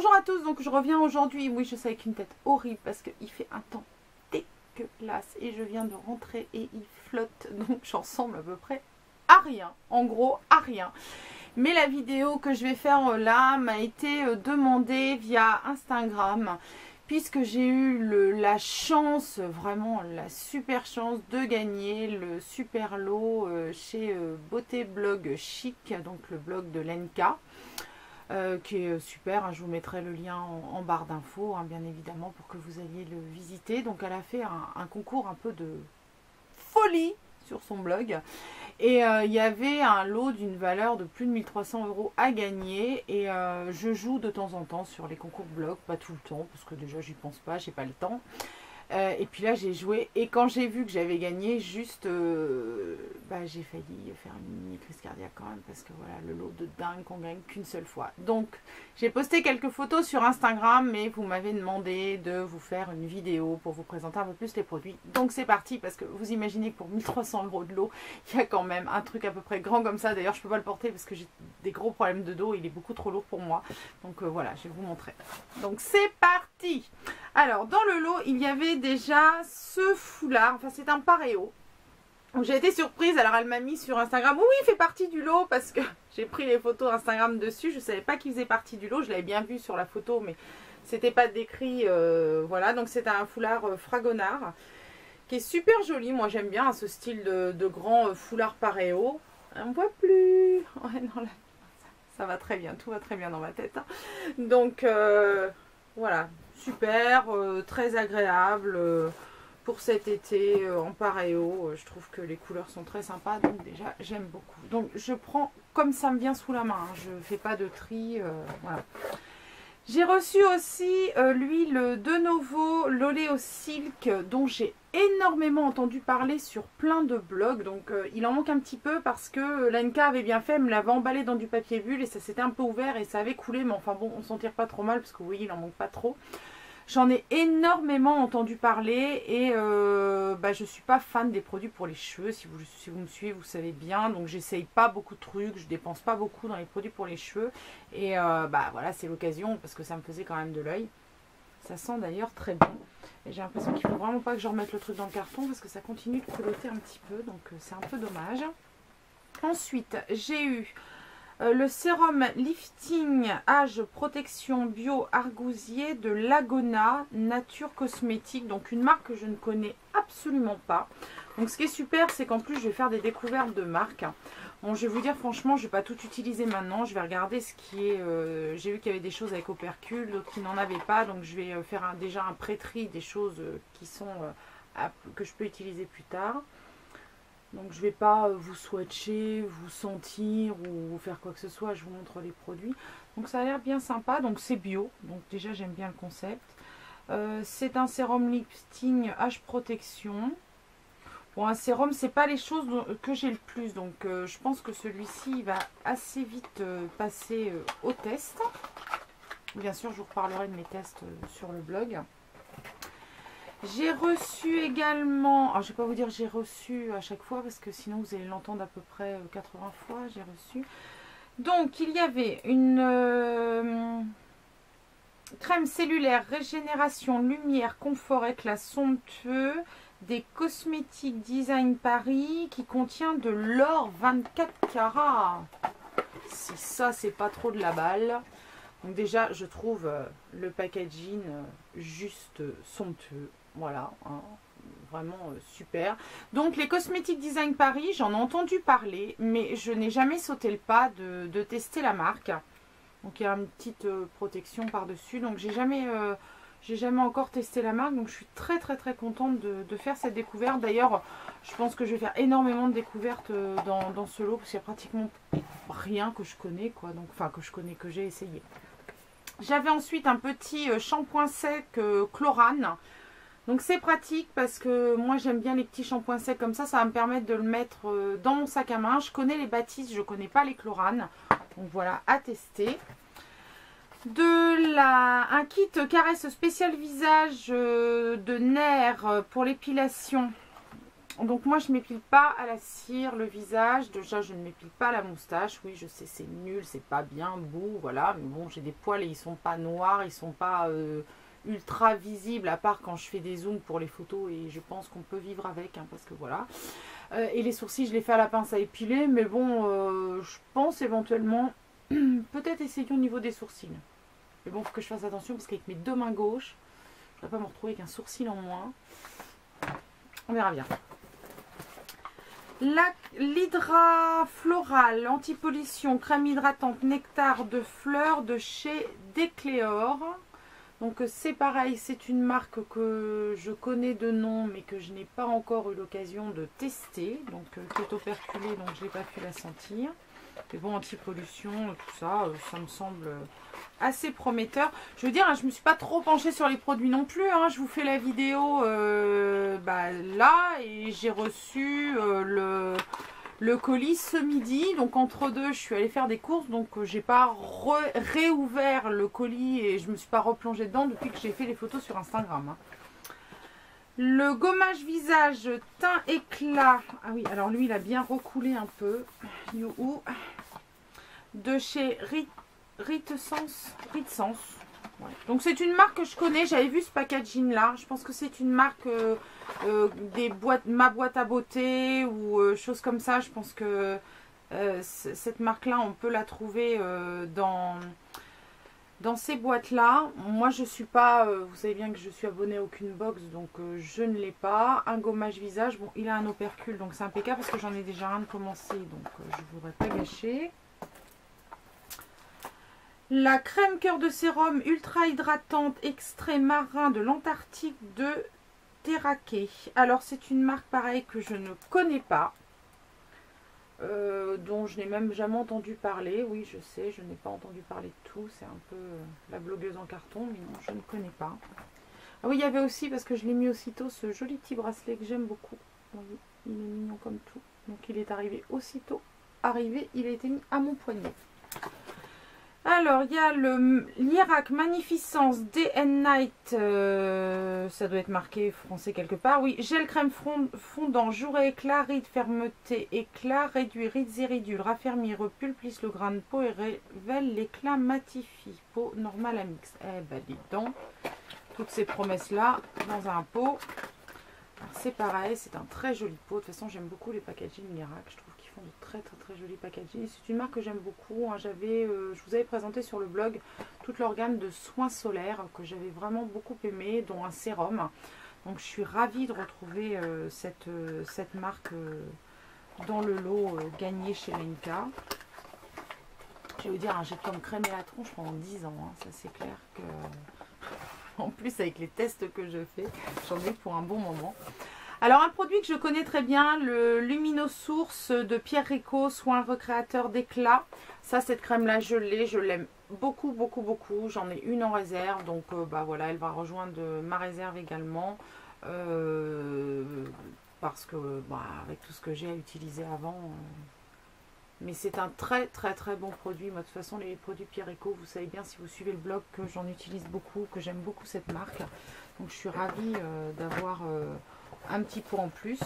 Bonjour à tous, donc je reviens aujourd'hui, oui je sais avec une tête horrible parce qu'il fait un temps dégueulasse et je viens de rentrer et il flotte, donc j'en ressemble à peu près à rien, en gros à rien. Mais la vidéo que je vais faire là m'a été demandée via Instagram puisque j'ai eu la chance, vraiment la super chance de gagner le super lot chez Beauté Blog Chic, donc le blog de Lenka. Qui est super, hein, je vous mettrai le lien en barre d'infos, hein, bien évidemment, pour que vous alliez le visiter. Donc elle a fait un concours un peu de folie sur son blog. Et il y avait un lot d'une valeur de plus de 1300 € à gagner. Et je joue de temps en temps sur les concours blog, pas tout le temps, parce que déjà j'y pense pas, j'ai pas le temps. Et puis là j'ai joué et quand j'ai vu que j'avais gagné, juste j'ai failli faire une mini crise cardiaque quand même parce que voilà le lot de dingue qu'on gagne qu'une seule fois. Donc j'ai posté quelques photos sur Instagram, mais vous m'avez demandé de vous faire une vidéo pour vous présenter un peu plus les produits. Donc c'est parti parce que vous imaginez que pour 1300 € de lot, il y a quand même un truc à peu près grand comme ça. D'ailleurs je peux pas le porter parce que j'ai des gros problèmes de dos, il est beaucoup trop lourd pour moi. Donc voilà, je vais vous montrer. Donc c'est parti. Alors dans le lot il y avait déjà ce foulard, enfin c'est un paréo. J'ai été surprise, alors elle m'a mis sur Instagram, oui il fait partie du lot parce que j'ai pris les photos Instagram dessus, je ne savais pas qu'il faisait partie du lot, je l'avais bien vu sur la photo mais c'était pas décrit, voilà, donc c'est un foulard fragonard qui est super joli, moi j'aime bien ce style de grand foulard paréo. On ne voit plus, ouais, non, là, ça va très bien, tout va très bien dans ma tête, hein. Donc voilà, super, très agréable pour cet été en paréo. Je trouve que les couleurs sont très sympas, donc déjà j'aime beaucoup. Donc je prends comme ça me vient sous la main, hein. Je ne fais pas de tri, voilà. J'ai reçu aussi l'huile de Novo L'Oléo Silk dont j'ai énormément entendu parler sur plein de blogs. Donc il en manque un petit peu parce que Lenka avait bien fait, elle me l'avait emballé dans du papier bulle et ça s'était un peu ouvert et ça avait coulé. Mais enfin bon, on s'en tire pas trop mal parce que vous voyez, il en manque pas trop. J'en ai énormément entendu parler et je ne suis pas fan des produits pour les cheveux. Si vous me suivez, vous savez bien. Donc j'essaye pas beaucoup de trucs, je dépense pas beaucoup dans les produits pour les cheveux. Et voilà, c'est l'occasion parce que ça me faisait quand même de l'œil. Ça sent d'ailleurs très bon. Et j'ai l'impression qu'il ne faut vraiment pas que je remette le truc dans le carton parce que ça continue de culotter un petit peu. Donc c'est un peu dommage. Ensuite, j'ai eu le sérum lifting âge protection bio argousier de Lagona Nature Cosmétique, donc une marque que je ne connais absolument pas. Donc ce qui est super, c'est qu'en plus je vais faire des découvertes de marques. Bon, je vais vous dire franchement, je ne vais pas tout utiliser maintenant, je vais regarder ce qui est, j'ai vu qu'il y avait des choses avec opercule, d'autres qui n'en avaient pas, donc je vais faire déjà un pré-tri des choses qui sont que je peux utiliser plus tard. Donc je ne vais pas vous swatcher, vous sentir ou vous faire quoi que ce soit, je vous montre les produits. Donc ça a l'air bien sympa, donc c'est bio, donc déjà j'aime bien le concept. C'est un sérum lifting Âge protection. Bon, un sérum, c'est pas les choses que j'ai le plus, donc je pense que celui-ci va assez vite passer au test. Bien sûr, je vous reparlerai de mes tests sur le blog. J'ai reçu également, alors je ne vais pas vous dire j'ai reçu à chaque fois parce que sinon vous allez l'entendre à peu près 80 fois, j'ai reçu. Donc il y avait une crème cellulaire, régénération, lumière, confort, éclat somptueux des Cosmétiques Design Paris qui contient de l'or 24 carats. Si ça c'est pas trop de la balle. Donc déjà je trouve le packaging juste somptueux. Voilà, hein, vraiment super. Donc les Cosmétiques Design Paris, j'en ai entendu parler, mais je n'ai jamais sauté le pas de tester la marque. Donc il y a une petite protection par-dessus. Donc j'ai jamais encore testé la marque. Donc je suis très contente de faire cette découverte. D'ailleurs, je pense que je vais faire énormément de découvertes dans ce lot, parce qu'il n'y a pratiquement rien que je connais, quoi. Donc, enfin que je connais, que j'ai essayé. J'avais ensuite un petit shampoing sec Chlorane. Donc c'est pratique parce que moi j'aime bien les petits shampoings secs comme ça. Ça va me permettre de le mettre dans mon sac à main. Je connais les Baptiste, je ne connais pas les Chlorane. Donc voilà, à tester. Un kit caresse spécial visage de nerfs pour l'épilation. Donc moi je m'épile pas à la cire le visage, déjà je ne m'épile pas la moustache, oui je sais c'est nul, c'est pas bien beau, voilà, mais bon j'ai des poils et ils sont pas noirs, ils sont pas ultra visibles à part quand je fais des zooms pour les photos et je pense qu'on peut vivre avec, hein, parce que voilà. Et les sourcils je les fais à la pince à épiler, mais bon je pense éventuellement peut-être essayer au niveau des sourcils. Mais bon, il faut que je fasse attention parce qu'avec mes deux mains gauches, je ne vais pas me retrouver avec un sourcil en moins. On verra bien. L'Hydra Floral Anti-Pollution Crème Hydratante Nectar de Fleurs de chez Decléor. Donc c'est pareil, c'est une marque que je connais de nom mais que je n'ai pas encore eu l'occasion de tester. Donc qui est operculée, donc je n'ai pas pu la sentir. Mais bon, anti-pollution, tout ça, ça me semble assez prometteur. Je veux dire, hein, je ne me suis pas trop penchée sur les produits non plus. Hein. Je vous fais la vidéo là et j'ai reçu le colis ce midi. Donc entre deux, je suis allée faire des courses. Donc j'ai pas réouvert le colis et je ne me suis pas replongée dedans depuis que j'ai fait les photos sur Instagram. Hein. Le gommage visage teint éclat. Ah oui, alors lui, il a bien recoulé un peu. Youhou. De chez Ritsense. Ouais. Donc c'est une marque que je connais. J'avais vu ce packaging là. Je pense que c'est une marque des boîtes, ma boîte à beauté ou choses comme ça. Je pense que cette marque là, on peut la trouver dans ces boîtes là. Moi je suis pas, vous savez bien que je suis abonnée à aucune box, donc je ne l'ai pas. Un gommage visage, bon il a un opercule donc c'est impeccable parce que j'en ai déjà un de commencé, donc je ne voudrais pas gâcher. La crème cœur de sérum ultra hydratante extrait marin de l'Antarctique de Terraquet. Alors c'est une marque pareille que je ne connais pas. Dont je n'ai même jamais entendu parler. Oui, je sais, je n'ai pas entendu parler de tout. C'est un peu la blogueuse en carton, mais non, je ne connais pas. Ah oui, il y avait aussi, parce que je l'ai mis aussitôt, ce joli petit bracelet que j'aime beaucoup. Oui, il est mignon comme tout. Donc il est arrivé aussitôt. Arrivé, il a été mis à mon poignet. Alors, il y a le l'Irak Magnificence Day and Night, ça doit être marqué français quelque part. Oui, gel crème fondant, jour et éclat, ride, fermeté, éclat, réduit, rides et ridules, raffermit, repulpe, plisse le grain de peau et révèle l'éclat matifie. Peau normale à mix. Eh ben, dis donc, toutes ces promesses-là dans un pot. C'est pareil, c'est un très joli pot. De toute façon, j'aime beaucoup les packaging Irak. Je trouve qu'ils font de très jolis packaging. C'est une marque que j'aime beaucoup. Hein. Je vous avais présenté sur le blog toute leur gamme de soins solaires que j'avais vraiment beaucoup aimé, dont un sérum. Donc, je suis ravie de retrouver cette marque dans le lot gagné chez Lenka. Je vais vous dire, hein, j'ai comme crème et la tronche pendant 10 ans. Hein. Ça, c'est clair que... En plus, avec les tests que je fais, j'en ai pour un bon moment. Alors, un produit que je connais très bien, le Luminosource de Pierre Rico, soin recréateur d'éclat. Ça, cette crème-là, je l'ai, je l'aime beaucoup, beaucoup, beaucoup. J'en ai une en réserve, donc bah voilà, elle va rejoindre ma réserve également. Parce que, bah, avec tout ce que j'ai à utiliser avant... Mais c'est un très bon produit. Moi de toute façon les produits Pierre Rico, vous savez bien si vous suivez le blog que j'en utilise beaucoup, que j'aime beaucoup cette marque. Donc je suis ravie d'avoir un petit pot en plus.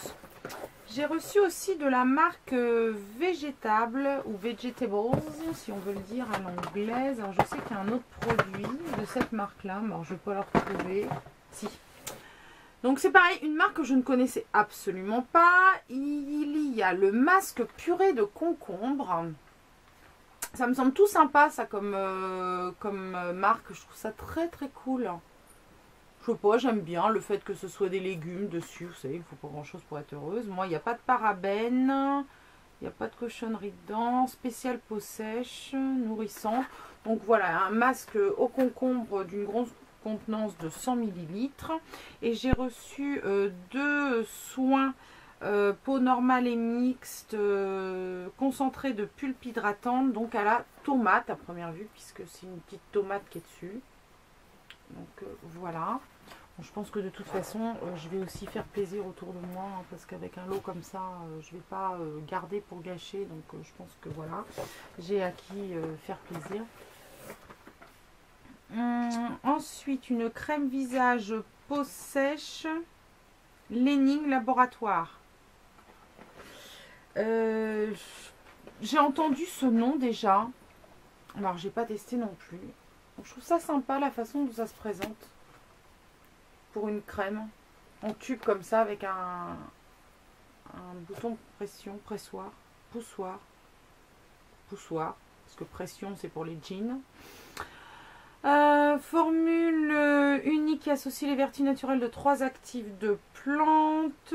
J'ai reçu aussi de la marque Végétable ou Vegetables si on veut le dire à l'anglaise. Alors je sais qu'il y a un autre produit de cette marque là, mais alors je ne vais pas le retrouver. Si. Donc c'est pareil, une marque que je ne connaissais absolument pas. Il y a le masque purée de concombre. Ça me semble tout sympa ça comme marque. Je trouve ça très cool. Je sais pas, j'aime bien le fait que ce soit des légumes dessus. Vous savez, il ne faut pas grand chose pour être heureuse. Moi, il n'y a pas de parabènes. Il n'y a pas de cochonnerie dedans. Spécial peau sèche, nourrissant. Donc voilà, un masque au concombre d'une grosse contenance de 100 ml. Et j'ai reçu deux soins peau normale et mixte concentré de pulpe hydratante, donc à la tomate à première vue, puisque c'est une petite tomate qui est dessus. Donc voilà. Bon, je pense que de toute façon, je vais aussi faire plaisir autour de moi, hein, parce qu'avec un lot comme ça, je ne vais pas garder pour gâcher. Donc je pense que voilà, j'ai acquis faire plaisir. Ensuite, une crème visage peau sèche Lening Laboratoire. J'ai entendu ce nom déjà. Alors, j'ai pas testé non plus. Donc, je trouve ça sympa la façon dont ça se présente. Pour une crème. En tube comme ça avec un bouton pression, pressoir, poussoir. Poussoir. Parce que pression c'est pour les jeans. Formule unique qui associe les vertus naturelles de 3 actifs de plantes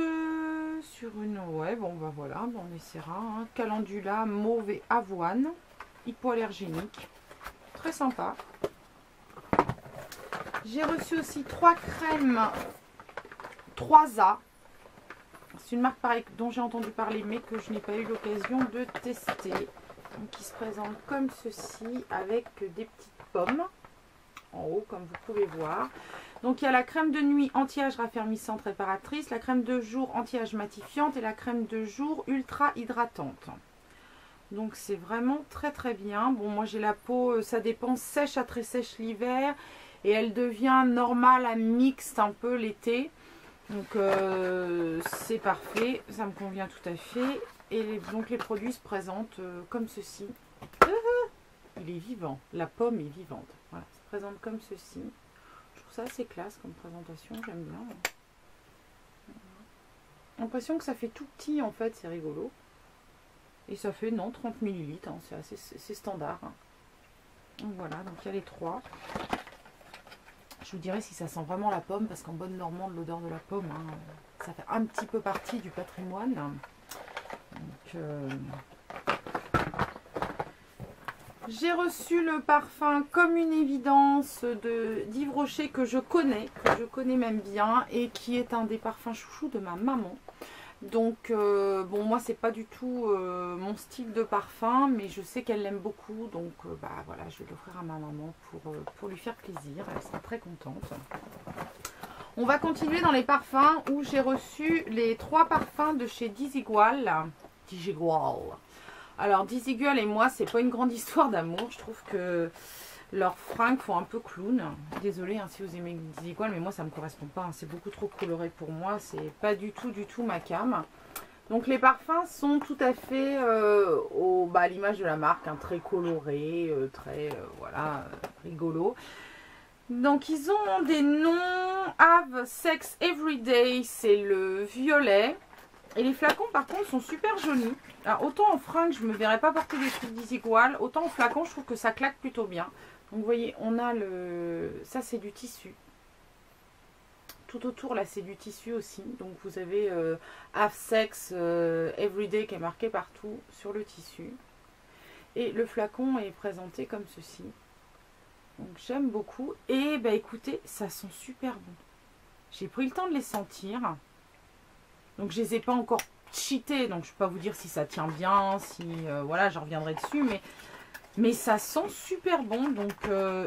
sur une... Ouais, bon, bah voilà, bon, on essaiera. Hein. Calendula, mauve et avoine. Hypoallergénique. Très sympa. J'ai reçu aussi 3 crèmes 3A. C'est une marque pareille dont j'ai entendu parler mais que je n'ai pas eu l'occasion de tester. Donc, qui se présente comme ceci avec des petites pommes. En haut comme vous pouvez voir. Donc il y a la crème de nuit anti-âge raffermissante réparatrice, la crème de jour anti-âge matifiante et la crème de jour ultra hydratante. Donc c'est vraiment très très bien. Bon moi j'ai la peau, ça dépend, sèche à très sèche l'hiver et elle devient normale à mixte un peu l'été. Donc c'est parfait, ça me convient tout à fait. Et donc les produits se présentent comme ceci. Il est vivant, la pomme est vivante. Voilà, ça se présente comme ceci. Je trouve ça assez classe comme présentation, j'aime bien. L'impression que ça fait tout petit en fait, c'est rigolo. Et ça fait non 30 ml, hein, c'est standard. Hein. Donc voilà, donc il y a les 3. Je vous dirai si ça sent vraiment la pomme, parce qu'en bonne normande, l'odeur de la pomme, hein, ça fait un petit peu partie du patrimoine. Donc, j'ai reçu le parfum comme une évidence d'Yves Rocher que je connais même bien et qui est un des parfums chouchous de ma maman. Donc bon moi c'est pas du tout mon style de parfum mais je sais qu'elle l'aime beaucoup donc bah voilà je vais l'offrir à ma maman pour lui faire plaisir, elle sera très contente. On va continuer dans les parfums où j'ai reçu les 3 parfums de chez Desigual. Alors Desigual et moi c'est pas une grande histoire d'amour, je trouve que leurs fringues font un peu clown. Désolée hein, si vous aimez Desigual mais moi ça me correspond pas, hein. C'est beaucoup trop coloré pour moi, c'est pas du tout ma came. Donc les parfums sont tout à fait à l'image de la marque, hein, très coloré, très voilà, rigolo. Donc ils ont des noms. Have Sex Everyday, c'est le violet. Et les flacons par contre sont super jolis. Alors autant en fringues je me verrais pas porter des trucs Desigual, autant en flacon je trouve que ça claque plutôt bien. Donc vous voyez on a le... ça c'est du tissu. Tout autour là c'est du tissu aussi. Donc vous avez Have Sex Everyday qui est marqué partout sur le tissu. Et le flacon est présenté comme ceci. Donc j'aime beaucoup. Et bah écoutez ça sent super bon. J'ai pris le temps de les sentir. Donc je les ai pas encore cheatés, donc je peux pas vous dire si ça tient bien, si voilà, je reviendrai dessus, mais ça sent super bon. Donc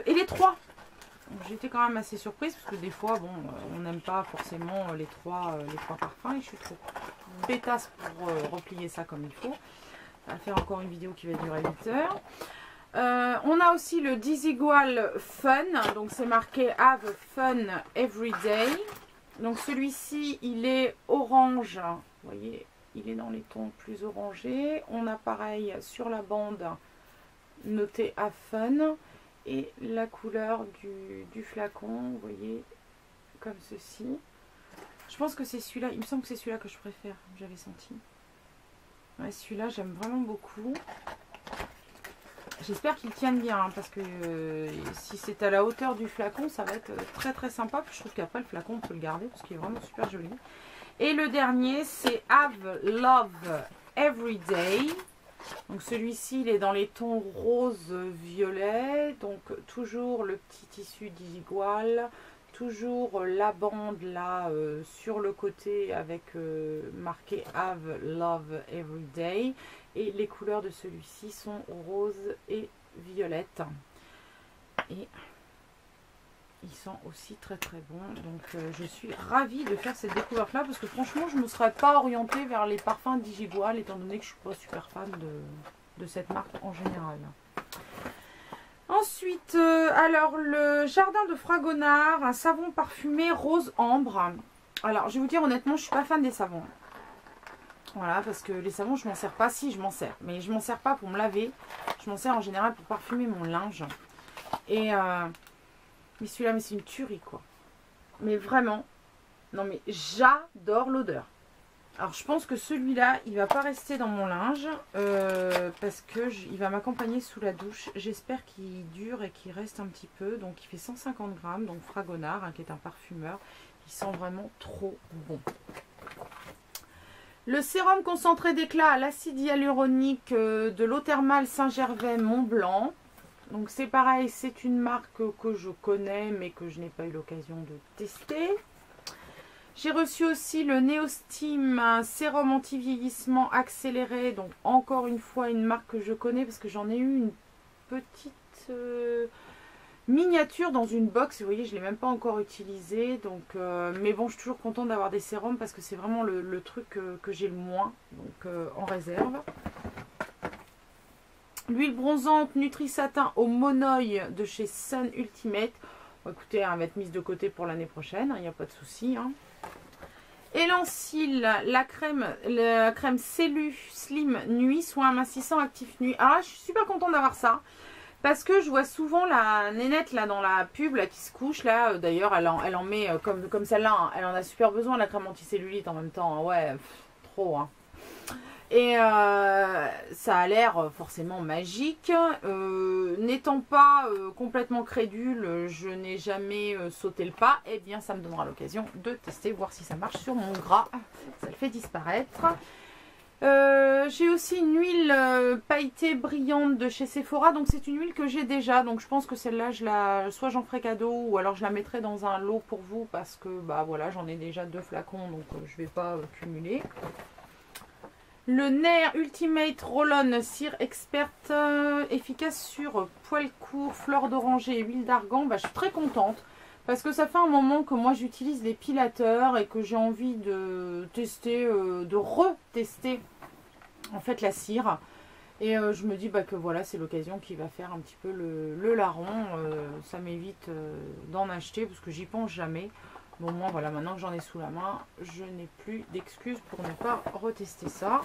et les 3. J'étais quand même assez surprise parce que des fois, bon, on n'aime pas forcément les trois parfums et je suis trop bêtasse pour replier ça comme il faut. Ça va faire encore une vidéo qui va durer 8 heures. On a aussi le Desigual Fun, donc c'est marqué Have Fun Everyday. Donc celui-ci, il est orange, vous voyez, il est dans les tons plus orangés. On a pareil sur la bande noté Have Fun et la couleur du flacon, vous voyez, comme ceci. Je pense que c'est celui-là, il me semble que c'est celui-là que je préfère, j'avais senti. Ouais, celui-là, j'aime vraiment beaucoup. J'espère qu'ils tiennent bien, hein, parce que si c'est à la hauteur du flacon, ça va être très très sympa. Puis je trouve qu'après le flacon, on peut le garder parce qu'il est vraiment super joli. Et le dernier, c'est Have Love Everyday. Donc celui-ci, il est dans les tons rose-violet. Donc toujours le petit tissu Desigual. Toujours la bande là sur le côté avec marqué Have Love Everyday. Et les couleurs de celui-ci sont rose et violette. Et ils sont aussi très très bons. Donc je suis ravie de faire cette découverte là. Parce que franchement je ne me serais pas orientée vers les parfums Desigual. Étant donné que je ne suis pas super fan de cette marque en général. Ensuite, alors le Jardin de Fragonard. Un savon parfumé rose ambre. Alors je vais vous dire honnêtement je ne suis pas fan des savons. Voilà, parce que les savons, je m'en sers pas. Si, je m'en sers. Mais je m'en sers pas pour me laver. Je m'en sers en général pour parfumer mon linge. Et mais celui-là, mais c'est une tuerie, quoi. Mais vraiment, non mais j'adore l'odeur. Alors je pense que celui-là, il va pas rester dans mon linge parce que il va m'accompagner sous la douche. J'espère qu'il dure et qu'il reste un petit peu. Donc il fait 150 grammes, donc Fragonard, hein, qui est un parfumeur. Il sent vraiment trop bon. Le sérum concentré d'éclat à l'acide hyaluronique de l'eau thermale Saint-Gervais Mont Blanc. Donc c'est pareil, c'est une marque que je connais mais que je n'ai pas eu l'occasion de tester. J'ai reçu aussi le Neosteam, un sérum anti-vieillissement accéléré. Donc encore une fois une marque que je connais parce que j'en ai eu une petite miniature dans une box. Vous voyez, je ne l'ai même pas encore utilisé. Donc, mais bon, je suis toujours contente d'avoir des sérums parce que c'est vraiment le truc que j'ai le moins donc, en réserve. L'huile bronzante Nutri-Satin au Monoï de chez Sun Ultimate. Bon, écoutez, elle va être mise de côté pour l'année prochaine, il n'y a pas de souci. Hein. Elan-Sil, la crème Cellu Slim Nuit, soin amincissant actif nuit. Ah, je suis super contente d'avoir ça. Parce que je vois souvent la nénette là dans la pub là, qui se couche là. D'ailleurs, elle en met comme celle-là. Hein, elle en a super besoin, la crème anticellulite en même temps. Hein, ouais, trop. Hein. Et ça a l'air forcément magique. N'étant pas complètement crédule, je n'ai jamais sauté le pas. Eh bien, ça me donnera l'occasion de tester, voir si ça marche sur mon gras. Ça le fait disparaître. J'ai aussi une huile pailletée brillante de chez Sephora. Donc, c'est une huile que j'ai déjà. Donc, je pense que celle-là, soit j'en ferai cadeau ou alors je la mettrai dans un lot pour vous. Parce que, bah voilà, j'en ai déjà 2 flacons. Donc, je ne vais pas cumuler. Le Nair Ultimate Roll-On Cire Expert efficace sur poils courts, fleurs d'oranger et huile d'argan. Bah, je suis très contente parce que ça fait un moment que moi j'utilise l'épilateur et que j'ai envie de tester, de retester en fait la cire. Et je me dis bah, que voilà, c'est l'occasion qui va faire un petit peu le larron. Ça m'évite d'en acheter parce que j'y pense jamais. Bon, moi, voilà, maintenant que j'en ai sous la main, je n'ai plus d'excuses pour ne pas retester ça.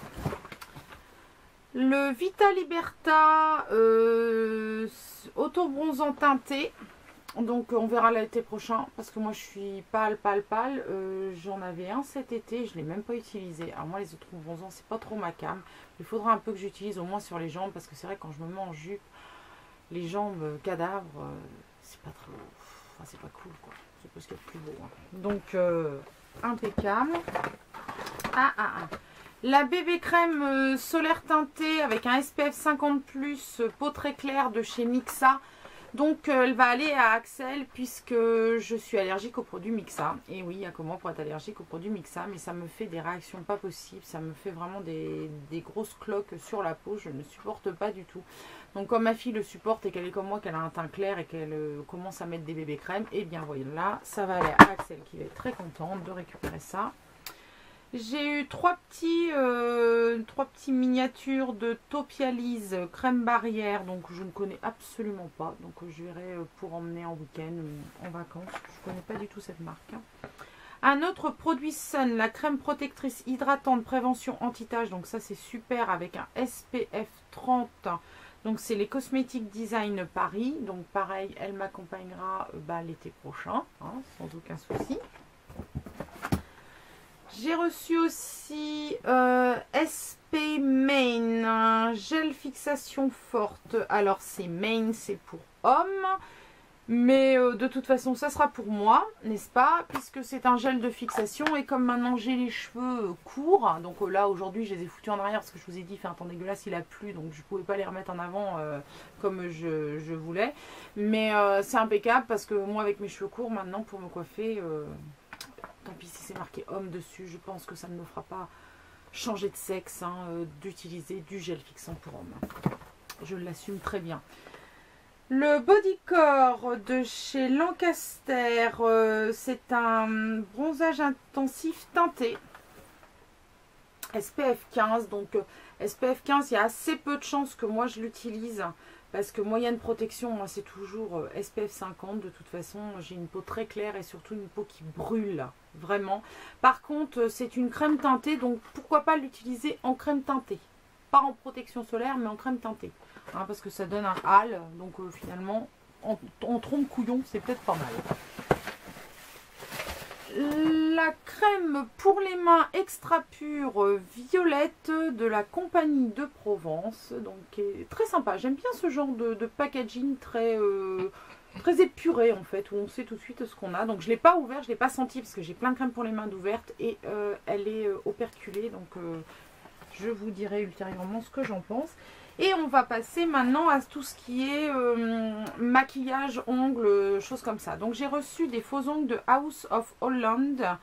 Le Vita Liberta auto-bronzant teinté. Donc, on verra l'été prochain parce que moi, je suis pâle. J'en avais un cet été, je ne l'ai même pas utilisé. Alors, moi, les auto-bronzants, c'est pas trop ma came. Il faudra un peu que j'utilise au moins sur les jambes parce que c'est vrai, quand je me mets en jupe, les jambes cadavres, c'est pas trop... Enfin, c'est pas cool, quoi. C'est pas ce qu'il y a de plus beau. Hein. Donc, impeccable. La bébé crème solaire teintée avec un SPF 50+, peau très claire de chez Mixa. Donc, elle va aller à Axel puisque je suis allergique aux produits Mixa. Et oui, il y a comment pour être allergique aux produits Mixa. Mais ça me fait des réactions pas possibles. Ça me fait vraiment des grosses cloques sur la peau. Je ne supporte pas du tout. Donc, comme ma fille le supporte et qu'elle est comme moi, qu'elle a un teint clair et qu'elle commence à mettre des bébés crèmes, et bien voyez là, ça va aller à Axel qui va être très contente de récupérer ça. J'ai eu trois petits miniatures de Topialise crème barrière, donc je ne connais absolument pas. Donc je verrai pour emmener en week-end ou en vacances. Je ne connais pas du tout cette marque. Un autre produit Sun, la crème protectrice hydratante prévention anti-tache. Donc ça c'est super avec un SPF 30. Donc c'est les Cosmétiques Design Paris. Donc pareil, elle m'accompagnera l'été prochain, hein, sans aucun souci. J'ai reçu aussi SP Main, gel fixation forte. Alors c'est Main, c'est pour hommes. Mais de toute façon, ça sera pour moi, n'est-ce pas? Puisque c'est un gel de fixation. Et comme maintenant j'ai les cheveux courts, donc là aujourd'hui je les ai foutus en arrière parce que je vous ai dit, il fait un temps dégueulasse, il a plu. Donc je ne pouvais pas les remettre en avant comme je voulais. Mais c'est impeccable parce que moi avec mes cheveux courts maintenant pour me coiffer... tant pis si c'est marqué homme dessus, je pense que ça ne me fera pas changer de sexe d'utiliser du gel fixant pour homme. Je l'assume très bien. Le Bodycore de chez Lancaster, c'est un bronzage intensif teinté. SPF 15, donc SPF 15, il y a assez peu de chances que moi je l'utilise Parce que moyenne protection, moi c'est toujours SPF 50. De toute façon, j'ai une peau très claire et surtout une peau qui brûle, vraiment. Par contre, c'est une crème teintée, donc pourquoi pas l'utiliser en crème teintée. Pas en protection solaire, mais en crème teintée. Hein, parce que ça donne un hâle, donc finalement, en trompe couillon, c'est peut-être pas mal. La crème pour les mains extra pure violette de la compagnie de Provence, donc qui est très sympa. J'aime bien ce genre de packaging très épuré en fait, où on sait tout de suite ce qu'on a. Donc je ne l'ai pas ouvert, je ne l'ai pas senti parce que j'ai plein de crème pour les mains d'ouverte et elle est operculée, donc je vous dirai ultérieurement ce que j'en pense. Et on va passer maintenant à tout ce qui est maquillage, ongles, choses comme ça. Donc j'ai reçu des faux ongles de House of Holland.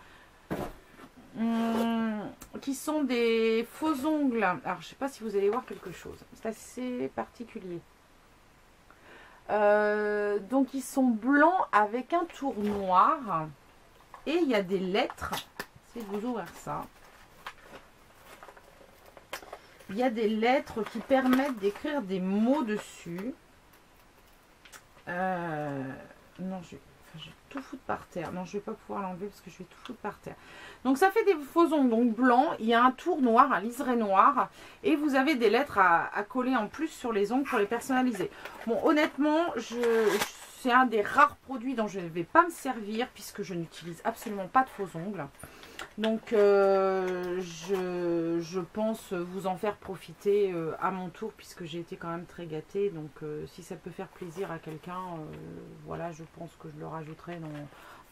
Qui sont des faux ongles. Alors je sais pas si vous allez voir quelque chose. C'est assez particulier. Donc ils sont blancs avec un tour noir. Et il y a des lettres. Essayez de vous ouvrir ça. Il y a des lettres qui permettent d'écrire des mots dessus. Non, je vais tout foutre par terre. Non, je ne vais pas pouvoir l'enlever parce que je vais tout foutre par terre. Donc, ça fait des faux ongles donc blancs. Il y a un tour noir, un liseré noir. Et vous avez des lettres à coller en plus sur les ongles pour les personnaliser. Bon, honnêtement, c'est un des rares produits dont je ne vais pas me servir puisque je n'utilise absolument pas de faux ongles. Donc je pense vous en faire profiter à mon tour puisque j'ai été quand même très gâtée. Donc si ça peut faire plaisir à quelqu'un, voilà, je pense que je le rajouterai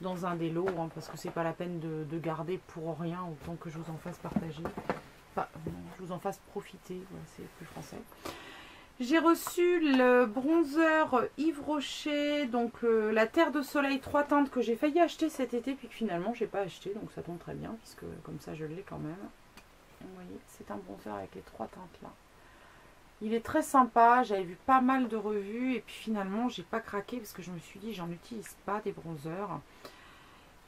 dans un des lots. Hein, parce que c'est pas la peine de garder pour rien, autant que je vous en fasse partager. Enfin, je vous en fasse profiter, voilà, c'est plus français. J'ai reçu le bronzer Yves Rocher, donc la Terre de Soleil 3 teintes que j'ai failli acheter cet été, puis que finalement je n'ai pas acheté, donc ça tombe très bien, puisque comme ça je l'ai quand même. Vous voyez, c'est un bronzer avec les 3 teintes là. Il est très sympa, j'avais vu pas mal de revues, et puis finalement j'ai pas craqué, parce que je me suis dit j'en utilise pas des bronzers.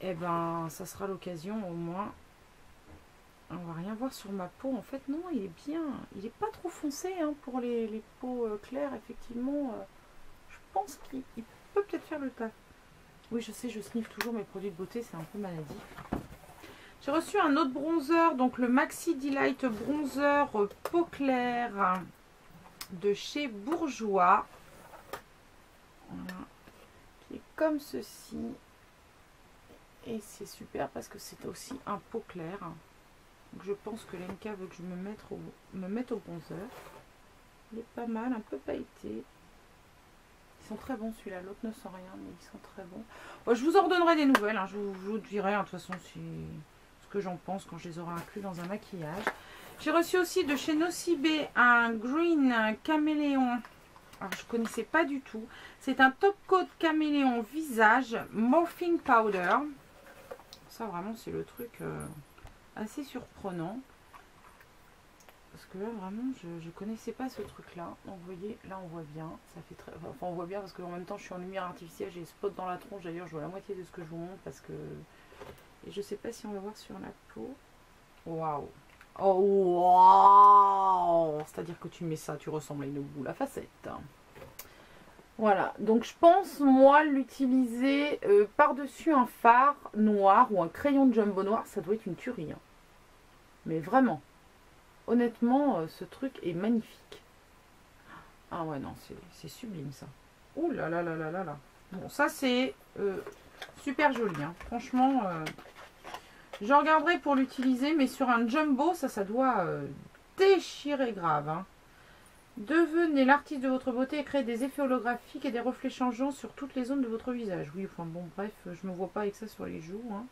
Et ben ça sera l'occasion au moins. On va rien voir sur ma peau. En fait, non, il est bien. Il n'est pas trop foncé hein, pour les peaux claires, effectivement. Je pense qu'il peut peut-être faire le taf. Oui, je sais, je sniffe toujours mes produits de beauté. C'est un peu maladif. J'ai reçu un autre bronzer. Donc, le Maxi Delight Bronzer peau claire de chez Bourjois. Voilà. Qui est comme ceci. Et c'est super parce que c'est aussi un peau claire. Donc je pense que Lenka veut que je me mette au bronzer. Il est pas mal, un peu pailleté. Ils sont très bons celui-là, l'autre ne sent rien, mais ils sont très bons. Bon, je vous en redonnerai des nouvelles, hein. Je vous dirai hein, de toute façon ce que j'en pense quand je les aurai inclus dans un maquillage. J'ai reçu aussi de chez Nocibé un Green Caméléon. Alors je ne connaissais pas du tout. C'est un top coat caméléon visage morphing powder. Ça vraiment c'est le truc... assez surprenant parce que là vraiment je connaissais pas ce truc là. Donc vous voyez là on voit bien, ça fait très, enfin on voit bien parce que en même temps je suis en lumière artificielle, j'ai spot dans la tronche, d'ailleurs je vois la moitié de ce que je vous montre parce que, et je sais pas si on va voir sur la peau. Waouh, oh waouh, c'est à dire que tu mets ça, tu ressembles à une boule à facettes. Voilà, donc je pense moi l'utiliser par-dessus un fard noir ou un crayon de jumbo noir, ça doit être une tuerie. Hein. Mais vraiment, honnêtement, ce truc est magnifique. Ah ouais, non, c'est sublime ça. Ouh là là là là là là. Bon, ça c'est super joli. Hein. Franchement, je regarderai pour l'utiliser, mais sur un jumbo, ça doit déchirer grave. Hein. Devenez l'artiste de votre beauté et créez des effets holographiques et des reflets changeants sur toutes les zones de votre visage. Oui, enfin bon, bref, je ne me vois pas avec ça sur les joues. Hein.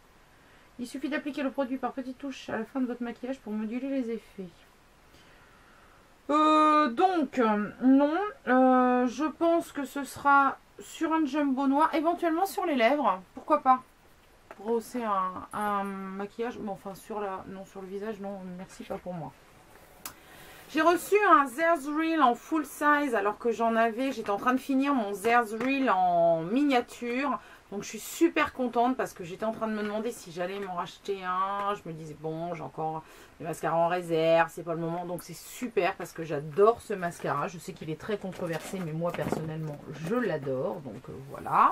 Il suffit d'appliquer le produit par petites touches à la fin de votre maquillage pour moduler les effets. Non, je pense que ce sera sur un jumbo noir, éventuellement sur les lèvres, pourquoi pas. Pour rehausser un maquillage, bon, enfin sur le visage, non, merci, pas pour moi. J'ai reçu un There's Real en full size alors que j'étais en train de finir mon There's Real en miniature Donc je suis super contente parce que j'étais en train de me demander si j'allais m'en racheter un. Je me disais bon, j'ai encore des mascaras en réserve, c'est pas le moment. Donc c'est super parce que j'adore ce mascara. Je sais qu'il est très controversé mais moi personnellement je l'adore. Donc voilà.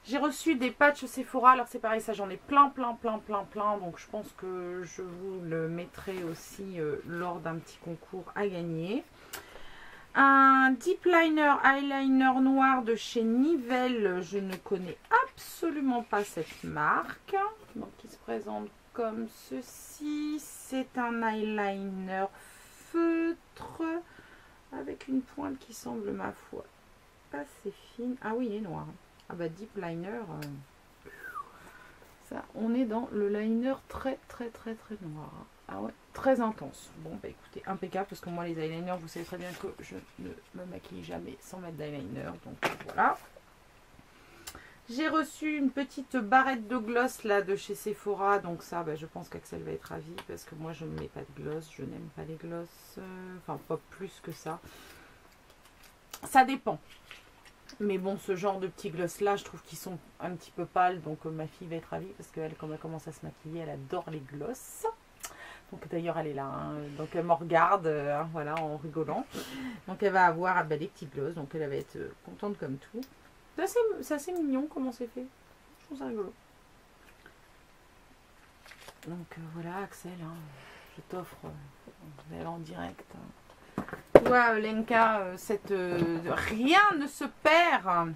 J'ai reçu des patchs Sephora. Alors c'est pareil, ça j'en ai plein. Donc je pense que je vous le mettrai aussi lors d'un petit concours à gagner. Un deep liner, eyeliner noir de chez Nivelle. Je ne connais absolument pas cette marque. Donc il se présente comme ceci. C'est un eyeliner feutre avec une pointe qui semble, ma foi, assez fine. Ah oui, il est noir. Ah bah deep liner, ça, on est dans le liner très noir. Ah ouais, très intense. Bon bah écoutez, impeccable parce que moi les eyeliners, vous savez très bien que je ne me maquille jamais sans mettre d'eyeliner. Donc voilà. J'ai reçu une petite barrette de gloss là de chez Sephora. Donc ça, bah, je pense qu'Axel va être ravi parce que moi je ne mets pas de gloss. Je n'aime pas les gloss. Enfin pas plus que ça. Ça dépend. Mais bon, ce genre de petits gloss là, je trouve qu'ils sont un petit peu pâles. Donc ma fille va être ravie parce qu'elle, quand elle commence à se maquiller, elle adore les gloss. Donc d'ailleurs elle est là, hein. Donc elle me regarde, voilà, en rigolant. Donc elle va avoir des petits gloss, donc elle va être contente comme tout. C'est assez mignon comment c'est fait. Je trouve ça rigolo. Donc voilà Axel, hein, je t'offre, elle est en direct. Toi Lenka, rien ne se perd. Hein,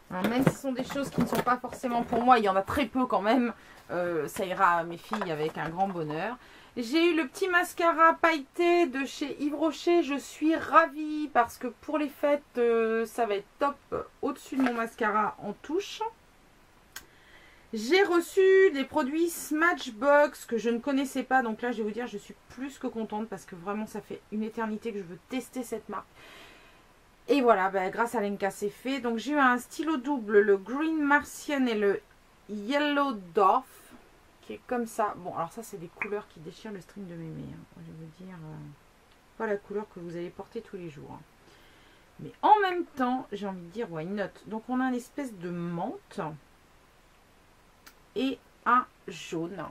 même si ce sont des choses qui ne sont pas forcément pour moi, il y en a très peu quand même. Ça ira à mes filles avec un grand bonheur. J'ai eu le petit mascara pailleté de chez Yves Rocher. Je suis ravie parce que pour les fêtes, ça va être top au-dessus de mon mascara en touche. J'ai reçu des produits Smashbox que je ne connaissais pas. Donc là, je vais vous dire, je suis plus que contente parce que vraiment, ça fait une éternité que je veux tester cette marque. Et voilà, bah, grâce à Lenka, c'est fait. Donc j'ai eu un stylo double, le Green Martian et le Yellow Dwarf, qui est comme ça. Bon, alors ça, c'est des couleurs qui déchirent le string de mémé. Hein. Je veux dire, pas la couleur que vous allez porter tous les jours. Hein. Mais en même temps, j'ai envie de dire, why not? Donc on a une espèce de menthe et un jaune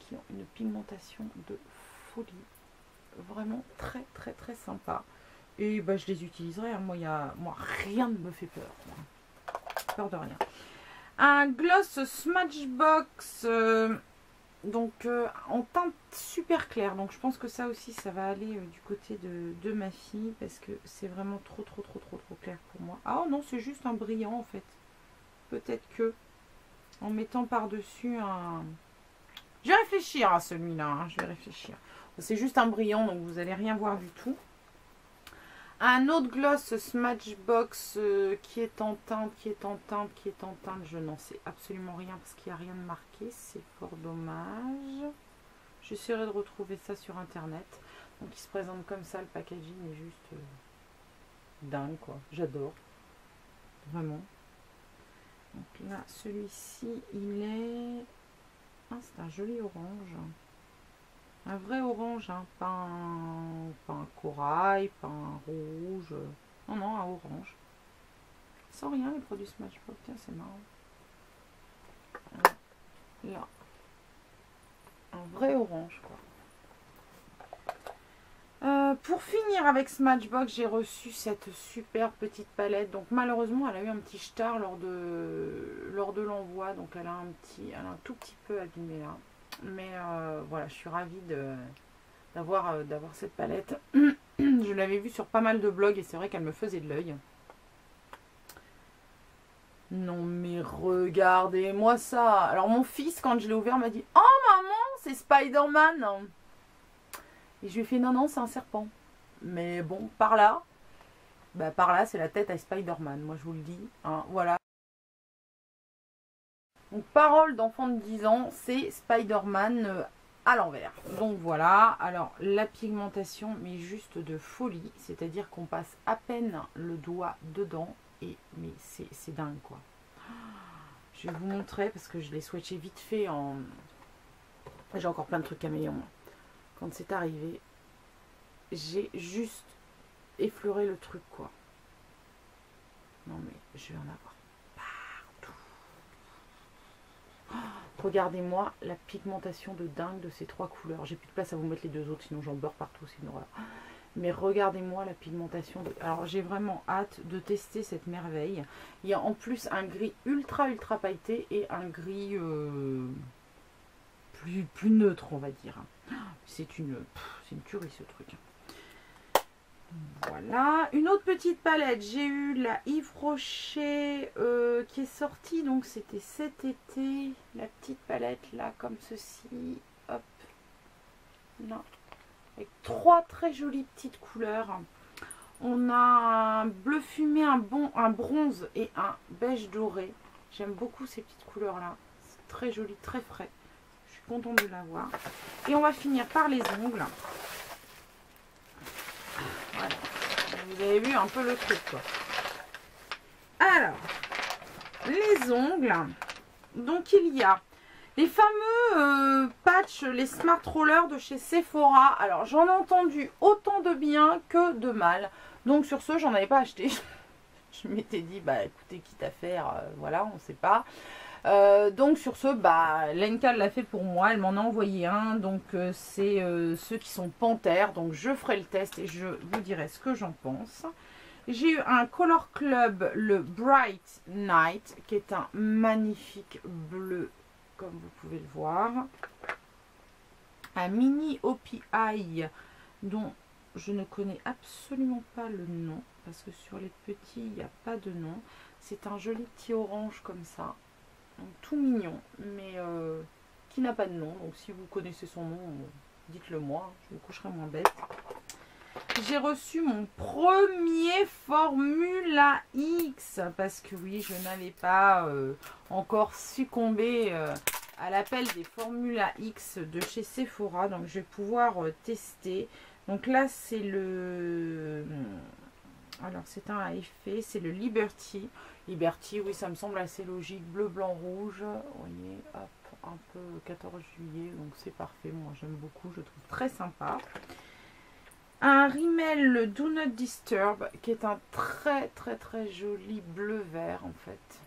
qui ont une pigmentation de folie. Vraiment très sympa. Et bah, je les utiliserai. Hein. Moi, rien ne me fait peur. Moi. Peur de rien. Un gloss Smashbox donc en teinte super claire. Donc je pense que ça aussi, ça va aller du côté de ma fille parce que c'est vraiment trop clair pour moi. Ah non, c'est juste un brillant en fait. Peut-être que en mettant par-dessus un... Je vais réfléchir à celui-là. Hein. Je vais réfléchir. C'est juste un brillant, donc vous n'allez rien voir du tout. Un autre gloss Smashbox qui est en teinte, je n'en sais absolument rien parce qu'il n'y a rien de marqué, c'est fort dommage. J'essaierai de retrouver ça sur internet. Donc il se présente comme ça, le packaging est juste dingue quoi, j'adore, vraiment. Donc là, celui-ci, il est... Ah, c'est un joli orange. Un vrai orange, hein, pas un corail, pas un rouge. Non, un orange. Sans rien, les produits Smashbox. Tiens, c'est marrant. Là. Un vrai orange, quoi. Pour finir avec Smashbox, j'ai reçu cette super petite palette. Donc malheureusement, elle a eu un petit star lors de l'envoi. Donc elle a un tout petit peu abîmé là. Mais voilà, je suis ravie d'avoir cette palette. Je l'avais vue sur pas mal de blogs et c'est vrai qu'elle me faisait de l'œil. Non mais regardez-moi ça. Alors mon fils, quand je l'ai ouvert, m'a dit « Oh maman, c'est Spider-Man !» Et je lui ai fait « Non, c'est un serpent. » Mais bon, par là, c'est la tête à Spider-Man. Moi, je vous le dis. Hein, voilà. Donc, parole d'enfant de 10 ans, c'est Spider-Man à l'envers. Donc, voilà. Alors, la pigmentation, mais juste de folie. C'est-à-dire qu'on passe à peine le doigt dedans. Mais c'est dingue, quoi. Je vais vous montrer parce que je l'ai swatché vite fait en... J'ai encore plein de trucs caméléons. Quand c'est arrivé, j'ai juste effleuré le truc, quoi. Non, mais je vais en avoir Regardez-moi la pigmentation de dingue de ces 3 couleurs. J'ai plus de place à vous mettre les 2 autres, sinon j'en beurre partout, c'est une horreur. Mais regardez-moi la pigmentation. Alors j'ai vraiment hâte de tester cette merveille. Il y a en plus un gris ultra pailleté et un gris plus neutre, on va dire. C'est une tuerie ce truc. Voilà, une autre petite palette. J'ai eu la Yves Rocher qui est sortie, donc c'était cet été. La petite palette là, comme ceci. Hop, là. Avec 3 très jolies petites couleurs. On a un bleu fumé, un bronze et un beige doré. J'aime beaucoup ces petites couleurs là. C'est très joli, très frais. Je suis contente de l'avoir. Et on va finir par les ongles. Voilà. Vous avez vu un peu le truc quoi. Alors, les ongles. Donc il y a les fameux patchs, les Smart Rollers de chez Sephora. Alors j'en ai entendu autant de bien que de mal. Donc sur ce, j'en avais pas acheté. Je m'étais dit, bah écoutez, quitte à faire, voilà, on sait pas. Donc sur ce, bah Lenka l'a fait pour moi, elle m'en a envoyé un. Donc c'est ceux qui sont panthères. Donc je ferai le test et je vous dirai ce que j'en pense. J'ai eu un Color Club, le Bright Night, qui est un magnifique bleu, comme vous pouvez le voir. Un mini OPI dont je ne connais absolument pas le nom, parce que sur les petits, il n'y a pas de nom. C'est un joli petit orange comme ça, donc tout mignon, mais qui n'a pas de nom. Donc si vous connaissez son nom, dites-le moi, je me coucherai moins bête. J'ai reçu mon premier Formula X, parce que oui, je n'avais pas encore succombé à l'appel des Formula X de chez Sephora. Donc je vais pouvoir tester. Donc là c'est le... Alors c'est un à effet, c'est le Liberty. Liberty, oui, ça me semble assez logique. Bleu, blanc, rouge. Vous voyez, hop, un peu 14 juillet, donc c'est parfait. Moi j'aime beaucoup, je trouve très sympa. Un Rimmel Do Not Disturb, qui est un très joli bleu vert en fait.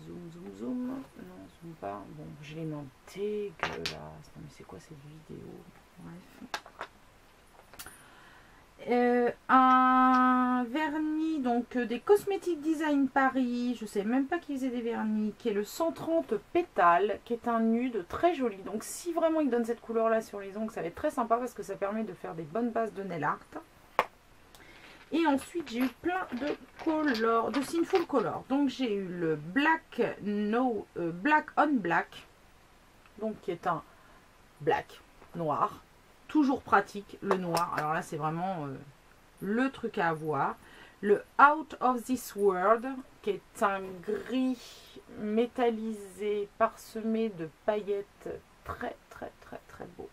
Zoom, zoom, zoom. Non, zoom pas. Bon, j'ai les mains dégueulasses. Non, mais c'est quoi cette vidéo? Bref. Un vernis, donc des Cosmetic Design Paris. Je sais même pas qui faisait des vernis. Qui est le 130 pétales, qui est un nude très joli. Donc, si vraiment il donne cette couleur là sur les ongles, ça va être très sympa parce que ça permet de faire des bonnes bases de nail art. Et ensuite, j'ai eu plein de colors, de Sinful Color. Donc, j'ai eu le Black on Black, donc qui est un black noir. Toujours pratique, le noir. Alors là, c'est vraiment le truc à avoir. Le Out of This World, qui est un gris métallisé, parsemé de paillettes. Très beau.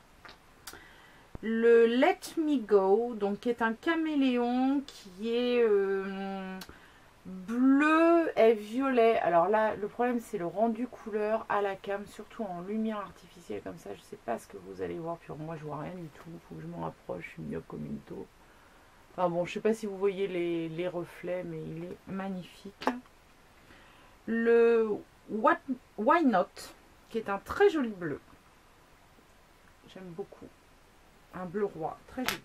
Le Let Me Go, donc qui est un caméléon qui est bleu et violet. Alors là, le problème, c'est le rendu couleur à la cam, surtout en lumière artificielle comme ça. Je sais pas ce que vous allez voir. Puis moi, je vois rien du tout. Il faut que je m'en rapproche. Je suis myope comme une taupe. Enfin bon, je sais pas si vous voyez les reflets, mais il est magnifique. Le Why Not, qui est un très joli bleu. J'aime beaucoup. Un bleu roi, très joli.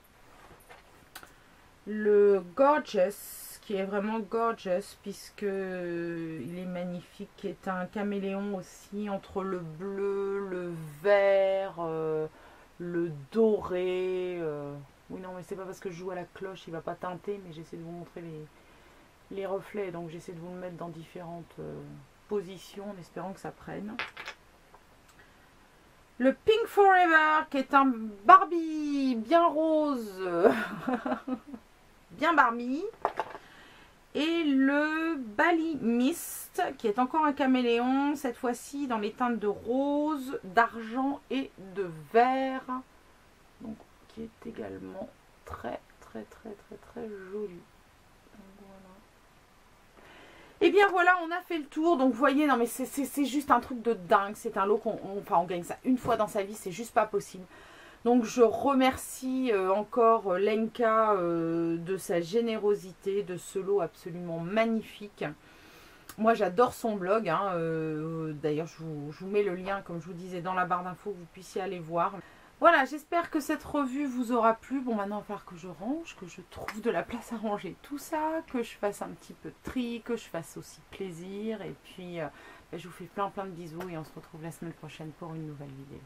Le Gorgeous, qui est vraiment gorgeous puisque il est magnifique, qui est un caméléon aussi entre le bleu, le vert, le doré. Oui, non, mais c'est pas parce que je joue à la cloche, il va pas teinter, mais j'essaie de vous montrer les reflets, donc j'essaie de vous le mettre dans différentes positions en espérant que ça prenne. Le Pink Forever, qui est un Barbie bien rose, bien Barbie. Et le Bali Mist, qui est encore un caméléon, cette fois-ci dans les teintes de rose, d'argent et de vert. Donc, qui est également très joli. Et bien voilà, on a fait le tour. Donc vous voyez, non mais c'est juste un truc de dingue. C'est un lot on gagne ça une fois dans sa vie, c'est juste pas possible. Donc je remercie encore Lenka de sa générosité, de ce lot absolument magnifique. Moi, j'adore son blog. Hein, d'ailleurs, je vous mets le lien, comme je vous disais, dans la barre d'infos, que vous puissiez aller voir. Voilà, j'espère que cette revue vous aura plu. Bon, maintenant, il va falloir que je range, que je trouve de la place à ranger tout ça, que je fasse un petit peu de tri, que je fasse aussi plaisir. Et puis, je vous fais plein de bisous et on se retrouve la semaine prochaine pour une nouvelle vidéo.